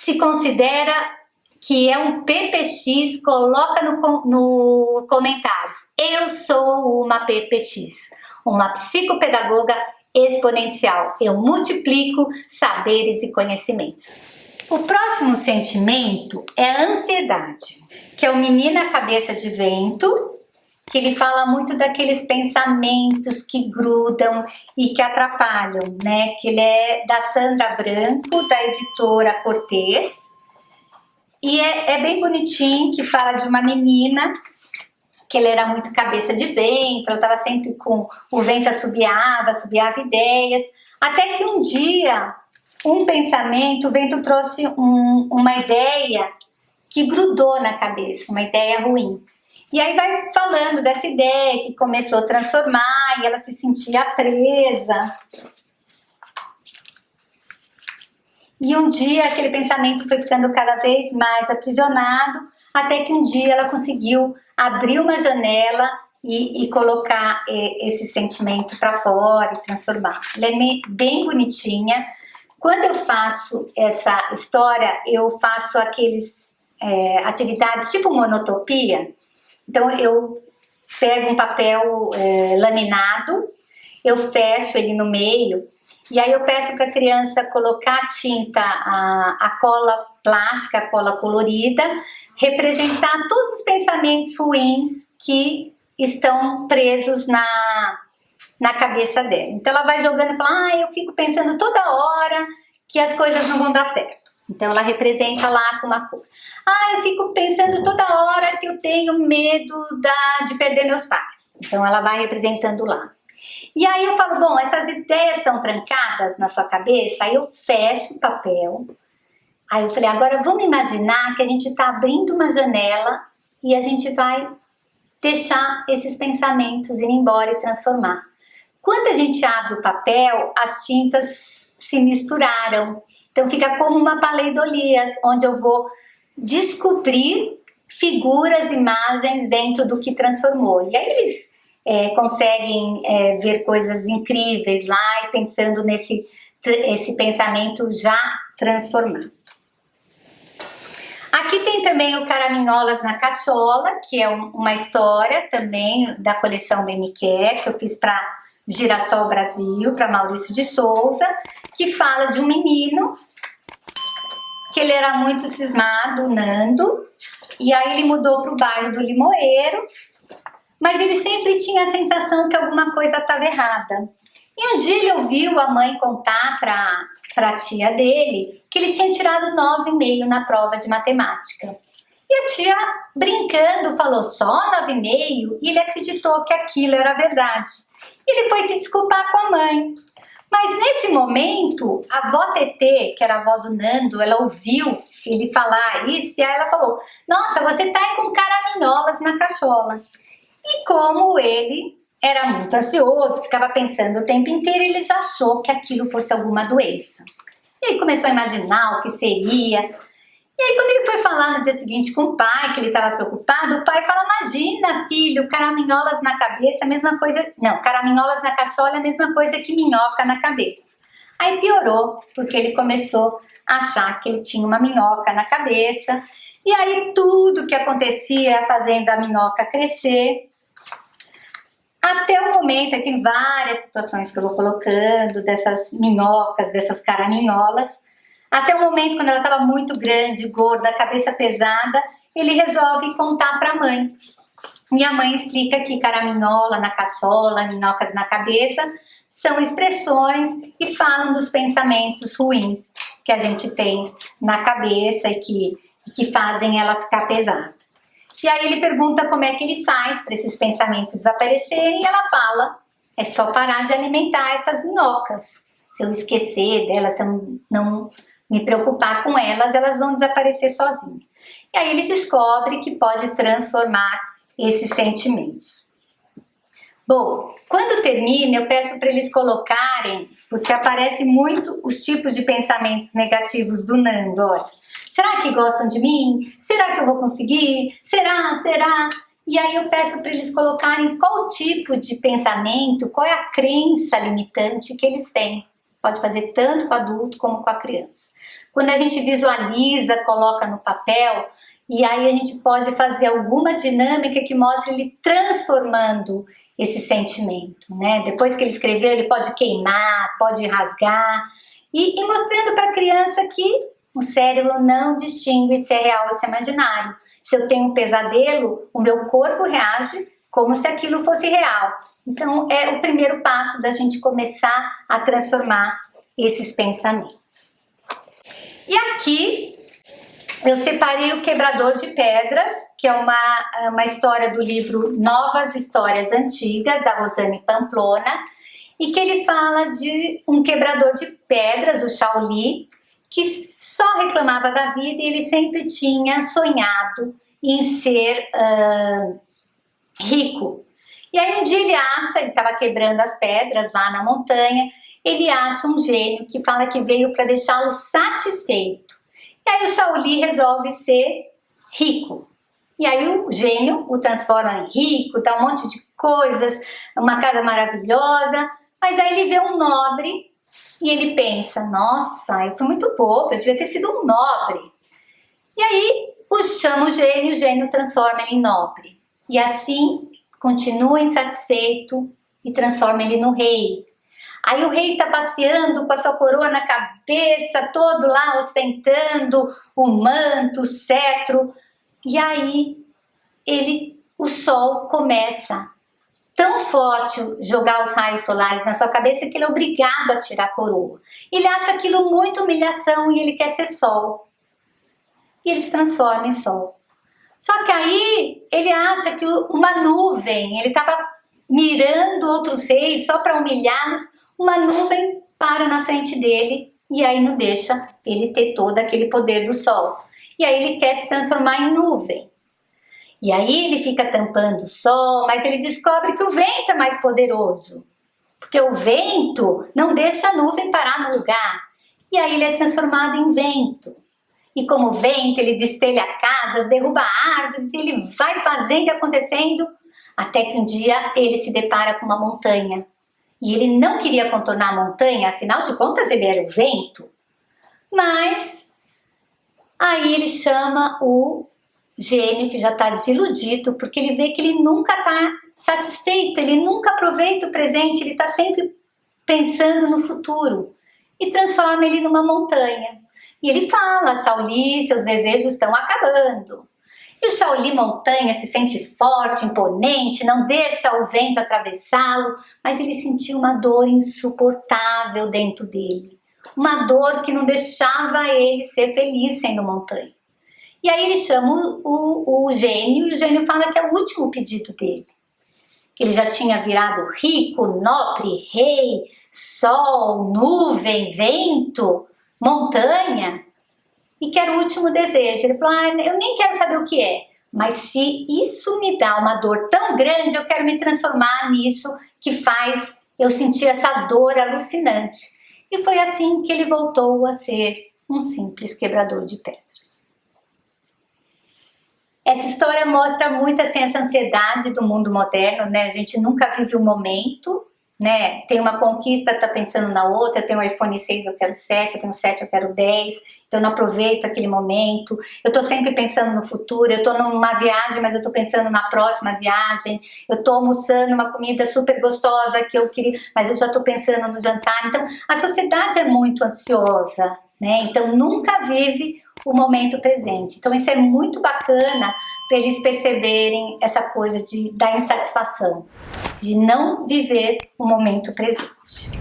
se considera que é um PPX, coloca no comentários. Eu sou uma PPX, uma psicopedagoga exponencial. Eu multiplico saberes e conhecimentos. O próximo sentimento é a ansiedade, que é o menino cabeça de vento, que ele fala muito daqueles pensamentos que grudam e que atrapalham, né? Que ele é da Sandra Branco, da editora Cortez. E é bem bonitinho, que fala de uma menina que ele era muito cabeça de vento, ela estava sempre com o vento assobiava ideias, até que um dia, um pensamento, o vento trouxe uma ideia que grudou na cabeça, uma ideia ruim. E aí vai falando dessa ideia que começou a transformar e ela se sentia presa. E um dia aquele pensamento foi ficando cada vez mais aprisionado, até que um dia ela conseguiu abrir uma janela e colocar esse sentimento para fora e transformar. Ela é bem bonitinha. Quando eu faço essa história, eu faço aqueles atividades tipo monotopia. Então eu pego um papel laminado, eu fecho ele no meio e aí eu peço para a criança colocar a tinta, a cola plástica, a cola colorida, representar todos os pensamentos ruins que estão presos na cabeça dela. Então ela vai jogando e fala, eu fico pensando toda hora que as coisas não vão dar certo. Então ela representa lá com uma cor. Eu fico pensando toda hora que eu tenho medo de perder meus pais. Então ela vai representando lá. E aí eu falo, bom, essas ideias estão trancadas na sua cabeça, aí eu fecho o papel. Aí eu falei, agora vamos imaginar que a gente está abrindo uma janela e a gente vai deixar esses pensamentos ir embora e transformar. Quando a gente abre o papel, as tintas se misturaram. Então fica como uma paleidolia, onde eu vou descobrir figuras, imagens dentro do que transformou. E aí eles conseguem ver coisas incríveis lá e pensando esse pensamento já transformado. Aqui tem também o Caraminholas na Cachola, que é uma história também da coleção Memiquer, que eu fiz para Girassol Brasil, para Maurício de Souza, que fala de um menino que ele era muito cismado, o Nando, e aí ele mudou para o bairro do Limoeiro, mas ele sempre tinha a sensação que alguma coisa estava errada. E um dia ele ouviu a mãe contar para a tia dele que ele tinha tirado 9,5 na prova de matemática. E a tia, brincando, falou só 9,5, e ele acreditou que aquilo era verdade. Ele foi se desculpar com a mãe. Mas nesse momento, a avó Tetê, que era a avó do Nando, ela ouviu ele falar isso, e aí ela falou, nossa, você tá com caraminholas na cachola. E como ele era muito ansioso, ficava pensando o tempo inteiro, ele já achou que aquilo fosse alguma doença. E aí começou a imaginar o que seria. E aí quando ele foi falar no dia seguinte com o pai, que ele estava preocupado, o pai fala, imagina filho, caraminholas na cabeça, a mesma coisa, não, caraminholas na cachola é a mesma coisa que minhoca na cabeça. Aí piorou, porque ele começou a achar que ele tinha uma minhoca na cabeça, e aí tudo que acontecia fazendo a minhoca crescer, até o momento, aí tem várias situações que eu vou colocando, dessas minhocas, dessas caraminholas, até o momento quando ela estava muito grande, gorda, cabeça pesada, ele resolve contar para a mãe. E a mãe explica que caraminhola na cachola, minhocas na cabeça, são expressões que falam dos pensamentos ruins que a gente tem na cabeça e que fazem ela ficar pesada. E aí ele pergunta como é que ele faz para esses pensamentos desaparecerem, e ela fala, é só parar de alimentar essas minhocas. Se eu esquecer delas, se eu não me preocupar com elas, elas vão desaparecer sozinhas. E aí ele descobre que pode transformar esses sentimentos. Bom, quando termina, eu peço para eles colocarem, porque aparece muito os tipos de pensamentos negativos do Nando, olha. Será que gostam de mim? Será que eu vou conseguir? Será? E aí eu peço para eles colocarem qual tipo de pensamento, qual é a crença limitante que eles têm. Pode fazer tanto com o adulto como com a criança. quando a gente visualiza, coloca no papel, e aí a gente pode fazer alguma dinâmica que mostre ele transformando esse sentimento, né? Depois que ele escreveu, ele pode queimar, pode rasgar, e mostrando para a criança que o cérebro não distingue se é real ou se é imaginário. Se eu tenho um pesadelo, o meu corpo reage como se aquilo fosse real. Então, é o primeiro passo da gente começar a transformar esses pensamentos. E aqui, eu separei o Quebrador de Pedras, que é uma história do livro Novas Histórias Antigas, da Rosane Pamplona, e que ele fala de um quebrador de pedras, o Shaoli, que só reclamava da vida e ele sempre tinha sonhado em ser rico. E aí um dia ele estava quebrando as pedras lá na montanha, ele acha um gênio que fala que veio para deixá-lo satisfeito. E aí o Shaoli resolve ser rico. E aí o gênio o transforma em rico, dá um monte de coisas, uma casa maravilhosa, mas aí ele vê um nobre e ele pensa, nossa, eu fui muito bobo, eu devia ter sido um nobre. E aí chama o gênio transforma ele em nobre. E assim continua insatisfeito e transforma ele no rei. Aí o rei está passeando com a sua coroa na cabeça, todo lá ostentando o manto, o cetro. E aí o sol começa tão forte jogar os raios solares na sua cabeça que ele é obrigado a tirar a coroa. Ele acha aquilo muita humilhação e ele quer ser sol. E ele se transforma em sol. Só que aí ele acha que uma nuvem, ele estava mirando outros reis só para humilhá-los, uma nuvem para na frente dele e aí não deixa ele ter todo aquele poder do sol. E aí ele quer se transformar em nuvem. E aí ele fica tampando o sol, mas ele descobre que o vento é mais poderoso. Porque o vento não deixa a nuvem parar no lugar. E aí ele é transformado em vento. E como vento, ele destelha casas, derruba árvores, e ele vai fazendo e acontecendo, até que um dia ele se depara com uma montanha. E ele não queria contornar a montanha, afinal de contas ele era o vento. Mas aí ele chama o gênio, que já está desiludido, porque ele vê que ele nunca está satisfeito, ele nunca aproveita o presente, ele está sempre pensando no futuro, e transforma ele numa montanha. E ele fala, Shaoli, seus desejos estão acabando. E o Shaoli montanha se sente forte, imponente, não deixa o vento atravessá-lo, mas ele sentiu uma dor insuportável dentro dele. Uma dor que não deixava ele ser feliz sendo montanha. E aí ele chama o gênio, e o gênio fala que é o último pedido dele. Que ele já tinha virado rico, nobre, rei, sol, nuvem, vento, montanha, e que era o último desejo. Ele falou, eu nem quero saber o que é, mas se isso me dá uma dor tão grande, eu quero me transformar nisso que faz eu sentir essa dor alucinante. E foi assim que ele voltou a ser um simples quebrador de pedras. Essa história mostra muito assim, essa ansiedade do mundo moderno, né? A gente nunca vive o momento, né? Tem uma conquista, tá pensando na outra. Eu tenho um iPhone 6, eu quero 7, eu tenho 7, eu quero 10. Então eu não aproveito aquele momento. Eu tô sempre pensando no futuro. Eu tô numa viagem, mas eu tô pensando na próxima viagem. Eu tô almoçando uma comida super gostosa que eu queria, mas eu já tô pensando no jantar. Então a sociedade é muito ansiosa, né? Então nunca vive o momento presente. Então isso é muito bacana para eles perceberem essa coisa da insatisfação, de não viver o momento presente.